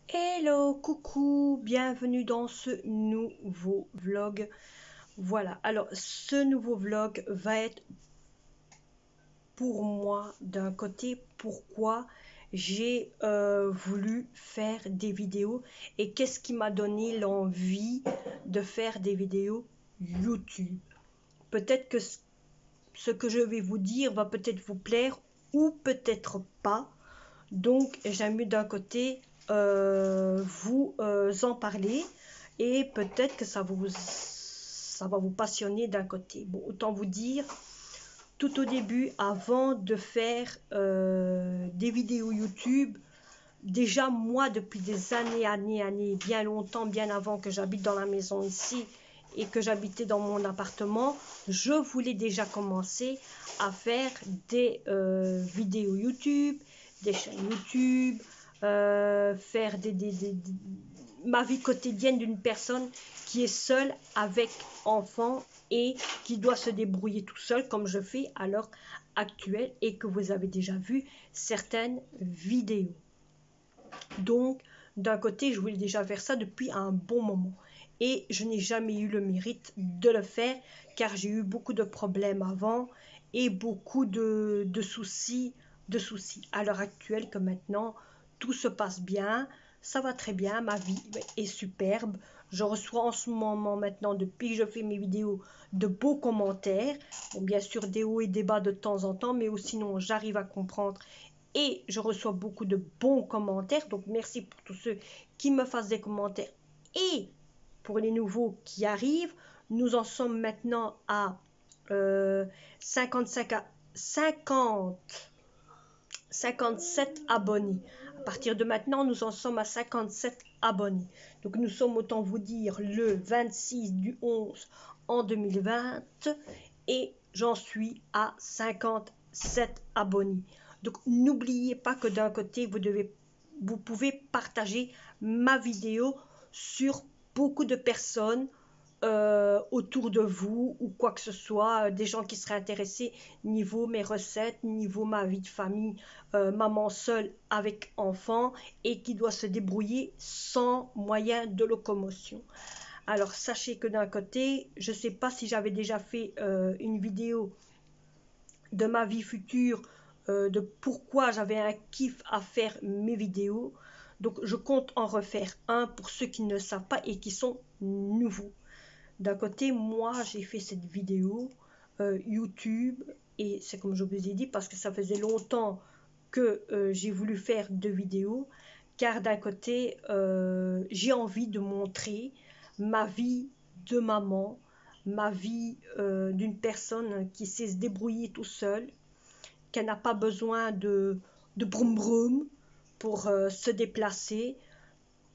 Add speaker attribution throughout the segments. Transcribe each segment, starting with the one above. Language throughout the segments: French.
Speaker 1: Hello, coucou, bienvenue dans ce nouveau vlog. Voilà, alors ce nouveau vlog va être pour moi d'un côté pourquoi j'ai voulu faire des vidéos et qu'est-ce qui m'a donné l'envie de faire des vidéos YouTube. Peut-être que ce que je vais vous dire va peut-être vous plaire ou peut-être pas. Donc, j'aime mieux d'un côté vous en parler et peut-être que ça va vous passionner d'un côté. Bon, autant vous dire, tout au début, avant de faire des vidéos YouTube, déjà moi, depuis des années, bien longtemps, bien avant que j'habite dans la maison ici et que j'habitais dans mon appartement, je voulais déjà commencer à faire des vidéos YouTube, des chaînes YouTube, faire ma vie quotidienne d'une personne qui est seule avec enfant et qui doit se débrouiller tout seul comme je fais à l'heure actuelle et que vous avez déjà vu certaines vidéos. Donc, d'un côté, je voulais déjà faire ça depuis un bon moment. Et je n'ai jamais eu le mérite de le faire car j'ai eu beaucoup de problèmes avant et beaucoup de soucis, À l'heure actuelle que maintenant, tout se passe bien, ça va très bien, ma vie est superbe. Je reçois en ce moment maintenant, depuis que je fais mes vidéos, de beaux commentaires. Bon, bien sûr, des hauts et des bas de temps en temps, mais sinon, j'arrive à comprendre et je reçois beaucoup de bons commentaires. Donc, merci pour tous ceux qui me fassent des commentaires. Et pour les nouveaux qui arrivent, nous en sommes maintenant à 55 à 57 abonnés. À partir de maintenant, nous en sommes à 57 abonnés. Donc, nous sommes, autant vous dire, le 26 du 11 en 2020 et j'en suis à 57 abonnés. Donc, n'oubliez pas que d'un côté, vous pouvez partager ma vidéo sur beaucoup de personnes autour de vous ou quoi que ce soit, des gens qui seraient intéressés niveau mes recettes, niveau ma vie de famille, maman seule avec enfant et qui doit se débrouiller sans moyen de locomotion. Alors sachez que d'un côté, je ne sais pas si j'avais déjà fait une vidéo de ma vie future, de pourquoi j'avais un kiff à faire mes vidéos. Donc je compte en refaire un pour ceux qui ne le savent pas et qui sont nouveaux. D'un côté, moi, j'ai fait cette vidéo YouTube et c'est comme je vous ai dit parce que ça faisait longtemps que j'ai voulu faire deux vidéos car d'un côté, j'ai envie de montrer ma vie de maman, ma vie d'une personne qui sait se débrouiller tout seul, qu'elle n'a pas besoin de broum broum pour se déplacer,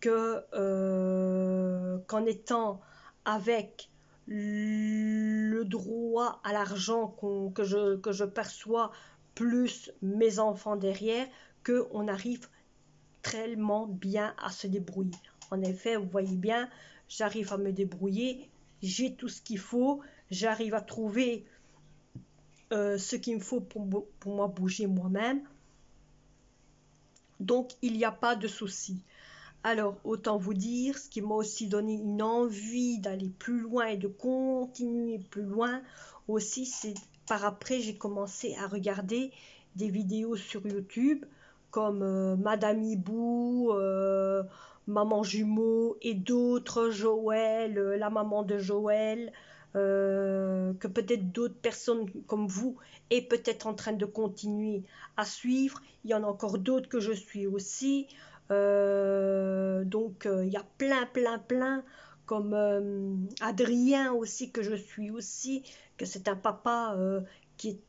Speaker 1: qu'en étant avec le droit à l'argent que je perçois, plus mes enfants derrière, qu'on arrive tellement bien à se débrouiller. En effet, vous voyez bien, j'arrive à me débrouiller, j'ai tout ce qu'il faut, j'arrive à trouver ce qu'il me faut pour moi bouger moi-même. Donc, il n'y a pas de souci. Alors, autant vous dire, ce qui m'a aussi donné une envie d'aller plus loin et de continuer plus loin aussi, c'est par après, j'ai commencé à regarder des vidéos sur YouTube comme Madame Hibou, Maman Jumeau et d'autres, Joël, la maman de Joël, que peut-être d'autres personnes comme vous est peut-être en train de continuer à suivre. Il y en a encore d'autres que je suis aussi. Donc il y a plein comme Adrien aussi que je suis aussi, que c'est un papa qui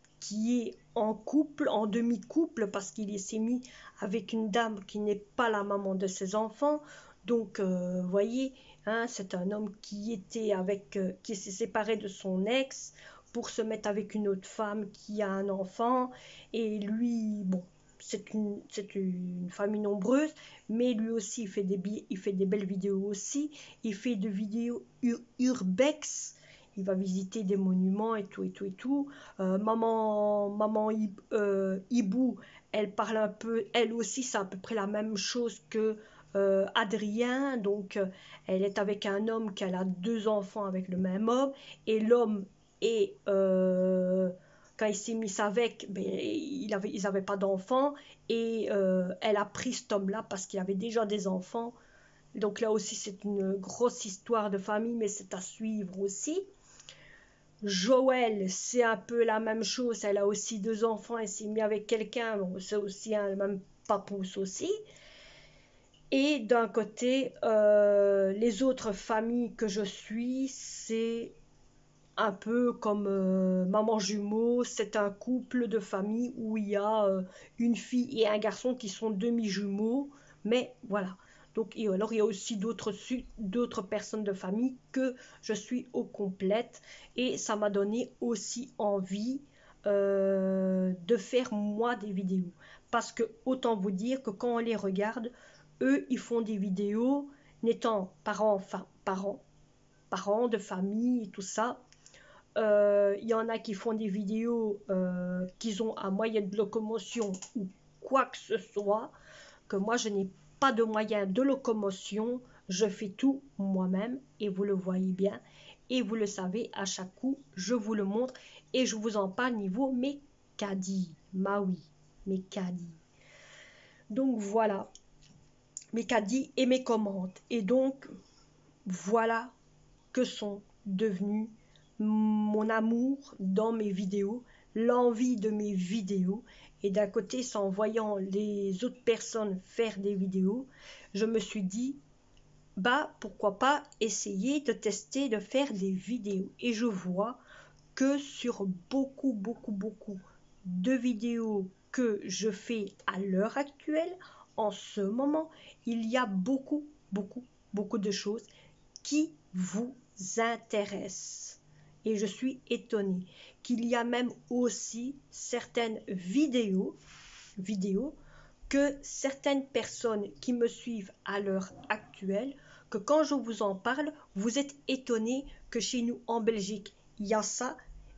Speaker 1: est en couple, en demi-couple parce qu'il s'est mis avec une dame qui n'est pas la maman de ses enfants. Donc vous voyez, hein, c'est un homme qui s'est séparé de son ex pour se mettre avec une autre femme qui a un enfant et lui, bon, c'est une famille nombreuse, mais lui aussi il fait des belles vidéos aussi. Il fait des vidéos urbex. Il va visiter des monuments et tout et tout et tout. Maman Hibou, elle parle un peu, elle aussi c'est à peu près la même chose que Adrien, donc elle est avec un homme qui a 2 enfants avec le même homme, et l'homme est, quand il s'est mis avec, ben, ils n'avaient pas d'enfants, et elle a pris cet homme-là parce qu'il avait déjà des enfants. Donc là aussi c'est une grosse histoire de famille, mais c'est à suivre aussi. Joël, c'est un peu la même chose, elle a aussi 2 enfants, elle s'est mise avec quelqu'un, bon, c'est aussi un même papousse aussi. Et d'un côté, les autres familles que je suis, c'est un peu comme Maman Jumeau, c'est un couple de famille où il y a une fille et un garçon qui sont demi-jumeaux, mais voilà. Donc, et alors il y a aussi d'autres personnes de famille que je suis au complète, et ça m'a donné aussi envie de faire moi des vidéos. Parce que autant vous dire que quand on les regarde, eux ils font des vidéos n'étant parents, enfin parents de famille et tout ça. Il y en a qui font des vidéos qu'ils ont un moyen de locomotion ou quoi que ce soit, que moi je n'ai pas de moyen de locomotion, je fais tout moi-même et vous le voyez bien et vous le savez, à chaque coup je vous le montre et je vous en parle niveau mes caddies, oui, mes caddies. Donc voilà, mes caddies et mes commandes. Et donc voilà que sont devenus mon amour dans mes vidéos, l'envie de mes vidéos. Et d'un côté, c'est en voyant les autres personnes faire des vidéos, je me suis dit, bah pourquoi pas essayer de tester de faire des vidéos. Et je vois que sur beaucoup de vidéos que je fais à l'heure actuelle, en ce moment, il y a beaucoup de choses qui vous intéressent. Et je suis étonnée qu'il y a même aussi certaines vidéos que certaines personnes qui me suivent à l'heure actuelle, que quand je vous en parle, vous êtes étonnés que chez nous en Belgique, il y a ça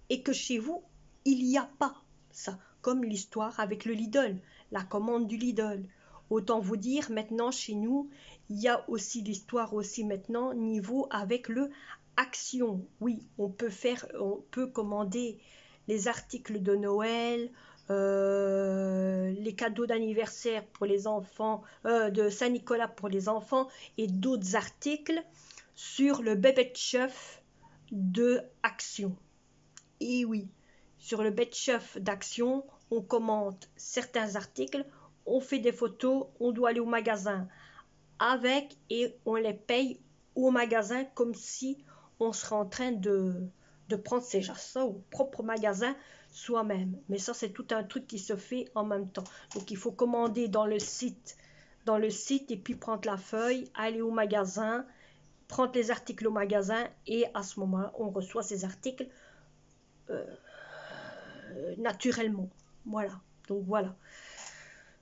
Speaker 1: et que chez vous, il n'y a pas ça. Comme l'histoire avec le Lidl, la commande du Lidl. Autant vous dire, maintenant chez nous, il y a aussi l'histoire aussi maintenant niveau avec le Action. Oui, on peut commander les articles de Noël, les cadeaux d'anniversaire pour les enfants, de Saint-Nicolas pour les enfants et d'autres articles sur le bébé de chef de Action. Et oui, sur le bébé de chef d'Action, on commande certains articles, on fait des photos, on doit aller au magasin avec et on les paye au magasin comme si on serait en train de prendre ses chasseurs au propre magasin soi-même. Mais ça, c'est tout un truc qui se fait en même temps. Donc, il faut commander dans le site et puis prendre la feuille, aller au magasin, prendre les articles au magasin et à ce moment-là, on reçoit ces articles naturellement. Voilà. Donc, voilà.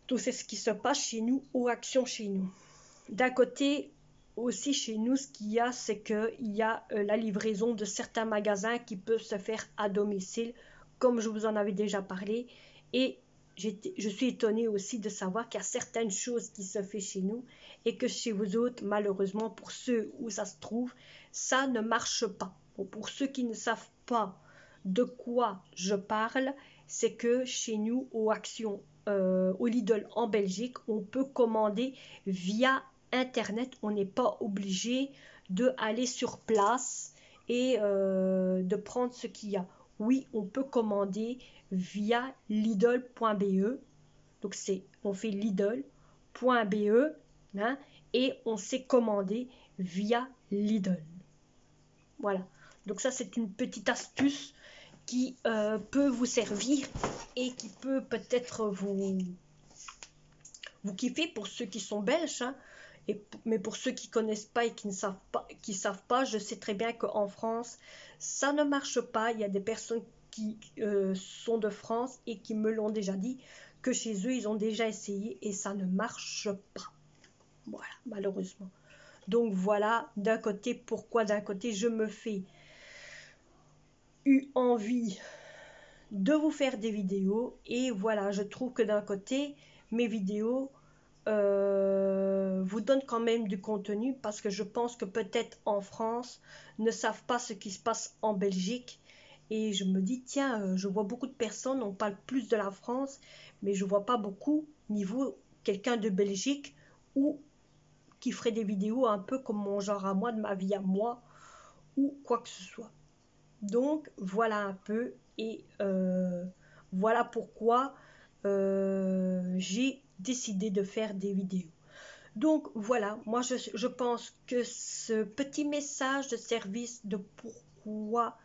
Speaker 1: Donc, c'est ce qui se passe chez nous, aux Actions chez nous. D'un côté, aussi chez nous, ce qu'il y a, c'est qu'il y a la livraison de certains magasins qui peuvent se faire à domicile, comme je vous en avais déjà parlé. Et je suis étonnée aussi de savoir qu'il y a certaines choses qui se font chez nous et que chez vous autres, malheureusement, pour ceux où ça se trouve, ça ne marche pas. Bon, pour ceux qui ne savent pas de quoi je parle, c'est que chez nous, aux Actions, au Lidl en Belgique, on peut commander via Internet. On n'est pas obligé d'aller sur place et de prendre ce qu'il y a. Oui, on peut commander via lidl.be. Donc on fait lidl.be hein, et on sait commander via Lidl. Voilà. Donc ça, c'est une petite astuce qui peut vous servir et qui peut peut-être vous kiffer pour ceux qui sont belges. Hein. Mais pour ceux qui connaissent pas et qui ne savent pas, je sais très bien qu'en France, ça ne marche pas. Il y a des personnes qui sont de France et qui me l'ont déjà dit, que chez eux, ils ont déjà essayé et ça ne marche pas. Voilà, malheureusement. Donc voilà, d'un côté, pourquoi d'un côté, je me fais envie de vous faire des vidéos. Et voilà, je trouve que d'un côté, mes vidéos, vous donne quand même du contenu parce que je pense que peut-être en France ne savent pas ce qui se passe en Belgique. Et je me dis, tiens, je vois beaucoup de personnes, on parle plus de la France, mais je vois pas beaucoup niveau quelqu'un de Belgique ou qui ferait des vidéos un peu comme mon genre à moi, de ma vie à moi, ou quoi que ce soit. Donc voilà un peu, et voilà pourquoi j'ai décidé de faire des vidéos. Donc voilà, moi je pense que ce petit message de service de pourquoi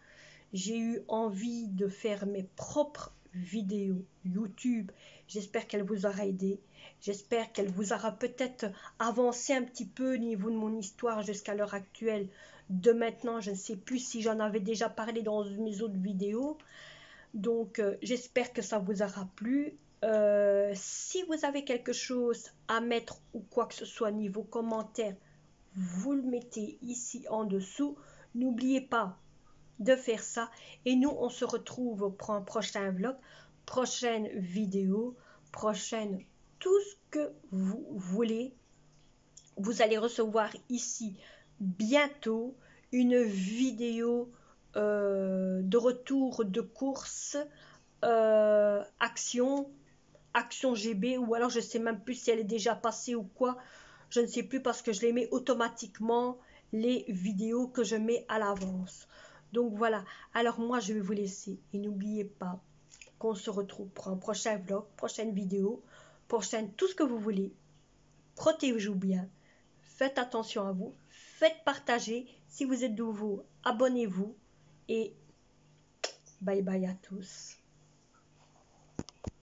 Speaker 1: j'ai eu envie de faire mes propres vidéos YouTube, j'espère qu'elle vous aura aidé, j'espère qu'elle vous aura peut-être avancé un petit peu au niveau de mon histoire jusqu'à l'heure actuelle. De maintenant, je ne sais plus si j'en avais déjà parlé dans mes autres vidéos. Donc j'espère que ça vous aura plu. Si vous avez quelque chose à mettre ou quoi que ce soit niveau commentaire, vous le mettez ici en dessous. N'oubliez pas de faire ça. Et nous, on se retrouve pour un prochain vlog, prochaine vidéo, prochaine tout ce que vous voulez. Vous allez recevoir ici bientôt une vidéo de retour de course Action GB, ou alors je sais même plus si elle est déjà passée ou quoi, je ne sais plus parce que je les mets automatiquement les vidéos que je mets à l'avance. Donc voilà, alors moi je vais vous laisser et n'oubliez pas qu'on se retrouve pour un prochain vlog, prochaine vidéo, prochaine tout ce que vous voulez. Protégez-vous bien, faites attention à vous, faites partager, si vous êtes nouveau abonnez-vous et bye bye à tous.